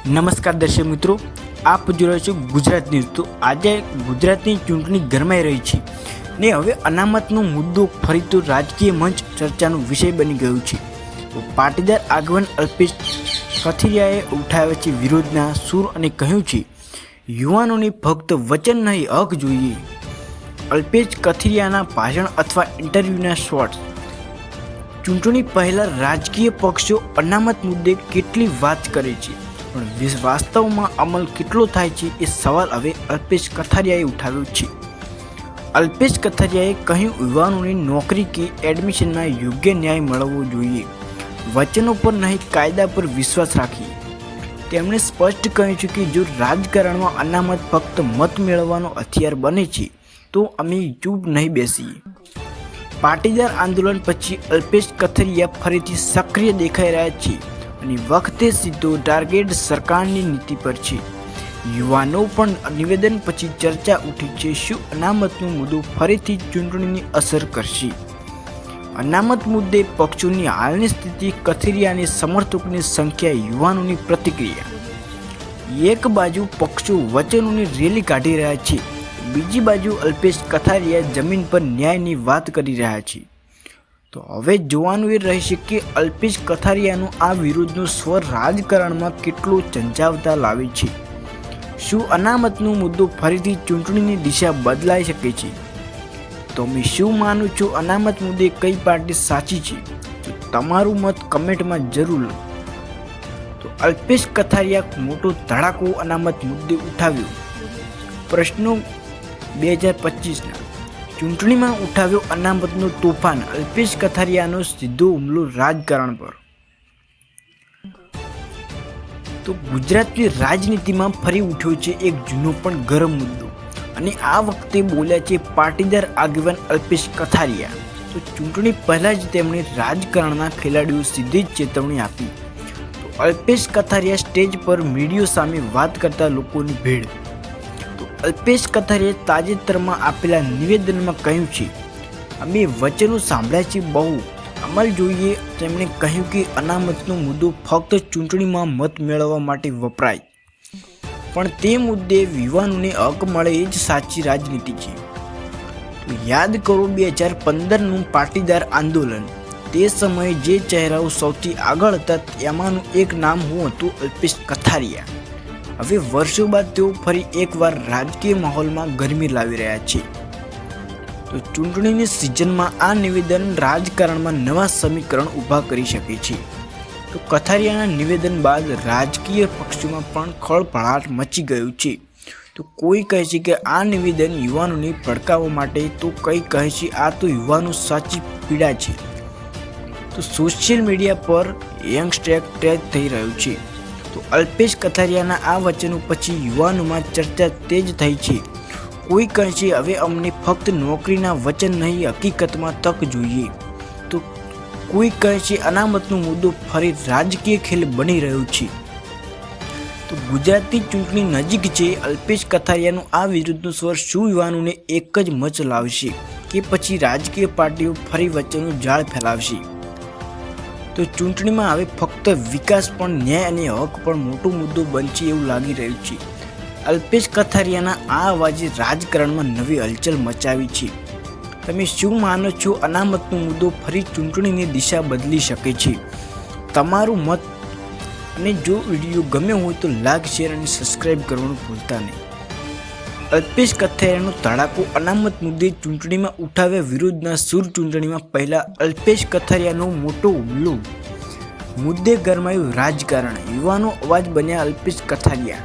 નમસ્કાર દર્શક મિત્રો, આપ જોઈ રહ્યા છો ગુજરાત ન્યૂઝ। તો આજે ગુજરાતની ચૂંટણી ગરમાઈ રહી છે ને હવે અનામતનો મુદ્દો ફરી તો રાજકીય મંચ ચર્ચાનો વિષય બની ગયો છે। તો પાટીદાર આગેવાન અલ્પેશ કથિરિયાએ ઉઠાવ્યા છે વિરોધના સૂર અને કહ્યું છે યુવાનોને ફક્ત વચન નહીં હક જોઈએ। અલ્પેશ કથિરિયાના ભાષણ અથવા ઇન્ટરવ્યૂના શોર્ટ્સ। ચૂંટણી પહેલાં રાજકીય પક્ષો અનામત મુદ્દે કેટલી વાત કરે છે પણ વાસ્તવમાં અમલ કેટલો થાય છે એ સવાલ હવે અલ્પેશ કથિરિયાએ ઉઠાવ્યો છે। અલ્પેશ કથિરિયાએ કહ્યું યુવાનોને નોકરી કે એડમિશનમાં યોગ્ય ન્યાય મળવો જોઈએ, વચનો પર નહીં કાયદા પર વિશ્વાસ રાખીએ। તેમણે સ્પષ્ટ કહ્યું છે કે જો રાજકારણમાં અનામત ફક્ત મત મેળવવાનો હથિયાર બને છે તો અમે ચૂપ નહીં બેસીએ। પાટીદાર આંદોલન પછી અલ્પેશ કથિરિયા ફરીથી સક્રિય દેખાઈ રહ્યા છે અને વખતે સીધો ટાર્ગેટ સરકારની નીતિ પર છે। યુવાનો પણ નિવેદન પછી ચર્ચા ઉઠી છે, શું અનામતનો મુદ્દો ફરીથી ચૂંટણીની અસર કરશે? અનામત મુદ્દે પક્ષોની હાલની સ્થિતિ, કથિરિયાની સમર્થકોની સંખ્યા, યુવાનોની પ્રતિક્રિયા। એક બાજુ પક્ષો વચનોની રેલી કાઢી રહ્યા છે, બીજી બાજુ અલ્પેશ કથિરિયા જમીન પર ન્યાયની વાત કરી રહ્યા છે। તો હવે જોવાનું એ રહેશે કે અલ્પેશ કથિરિયાનો આ વિરોધનો સ્વર રાજકારણમાં કેટલો ઝંઝાવતા લાવે છે। શું અનામતનો મુદ્દો ફરીથી ચૂંટણીની દિશા બદલાઈ શકે છે? તમે શું માનો છો? અનામત મુદ્દે કઈ પાર્ટી સાચી છે? તો તમારું મત કમેન્ટમાં જરૂર લખો। તો અલ્પેશ કથિરિયા મોટો ધડાકો અનામત મુદ્દે ઉઠાવ્યો। પ્રશ્નો 2025ના ચૂંટણીમાં ઉઠાવ્યો અનામતનો તોફાન, અલ્પેશ કથિરિયાનો સીધો હુમલો રાજકારણ પર। તો ગુજરાતની રાજનીતિમાં ફરી ઉઠ્યો છે એક જૂનો પણ ગરમ મુદ્દો અને આ વખતે બોલ્યા છે પાટીદાર આગેવાન અલ્પેશ કથિરિયા। તો ચૂંટણી પહેલાં જ તેમણે રાજકારણના ખેલાડીઓ સીધી જ ચેતવણી આપી। તો અલ્પેશ કથિરિયા સ્ટેજ પર મીડિયા સામે વાત કરતા લોકોની ભીડ। અલ્પેશ કથિરિયાએ તાજેતરમાં આપેલા નિવેદનમાં કહ્યું છે અમે વચનો સાંભળ્યા છે બહુ, અમલ જોઈએ। તેમણે કહ્યું કે અનામતનો મુદ્દો ફક્ત ચૂંટણીમાં મત મેળવવા માટે વપરાય પણ તે મુદ્દે યુવાનોને હક મળે એ જ સાચી રાજનીતિ છે। તો યાદ કરો 2015નું પાટીદાર આંદોલન, તે સમયે જે ચહેરાઓ સૌથી આગળ હતા તેમાંનું એક નામ હતું અલ્પેશ કથિરિયા। હવે વર્ષો બાદ તેઓ ફરી એકવાર રાજકીય માહોલમાં ગરમી લાવી રહ્યા છે। તો ચૂંટણીની સિઝનમાં આ નિવેદન રાજકારણમાં નવા સમીકરણ ઊભા કરી શકે છે। તો કથિરિયાના નિવેદન બાદ રાજકીય પક્ષોમાં પણ ખળભળાટ મચી ગયું છે। તો કોઈ કહે છે કે આ નિવેદન યુવાનોને ભડકાવવા માટે, તો કઈ કહે છે આ તો યુવાનો સાચી પીડા છે। તો સોશિયલ મીડિયા પર યંગસ્ટેક ટ્રેક થઈ રહ્યું છે। તો અલ્પેશ કથિરિયાના આ વચનો પછી યુવાનોમાં ચર્ચા તેજ થઈ છે। કોઈ કહે છે હવે અમને ફક્ત નોકરીના વચન નહીં હકીકતમાં તક જોઈએ। તો કોઈ કહે છે અનામતનો મુદ્દો ફરી રાજકીય ખેલ બની રહ્યો છે। તો ગુજરાતની ચૂંટણી નજીક છે, અલ્પેશ કથિરિયાનો આ વિરુદ્ધનો સ્વર શું યુવાનોને એક જ મચ લાવશે કે પછી રાજકીય પાર્ટીઓ ફરી વચ્ચેનું જાળ ફેલાવશે? તો ચૂંટણીમાં હવે ફક્ત વિકાસ પણ ન્યાય અને હક પણ મોટો મુદ્દો બનશે એવું લાગી રહ્યું છે। અલ્પેશ કથિરિયાના આ અવાજે રાજકારણમાં નવી હલચલ મચાવી છે। તમે શું માનો છો? અનામતનો મુદ્દો ફરી ચૂંટણીની દિશા બદલી શકે છે? તમારું મત, અને જો વિડીયો ગમ્યો હોય તો લાઈક, શેર અને સબસ્ક્રાઈબ કરવાનું ભૂલતા નહીં। અલ્પેશ કથિરિયાનો ધડાકો અનામત મુદ્દે ચૂંટણીમાં ઉઠાવ્યા વિરોધના સૂર। ચૂંટણીમાં પહેલા અલ્પેશ કથિરિયાનો મોટો હુમલો મુદ્દે ગરમાયું રાજકારણ, યુવાનો અવાજ બન્યા અલ્પેશ કથિરિયા।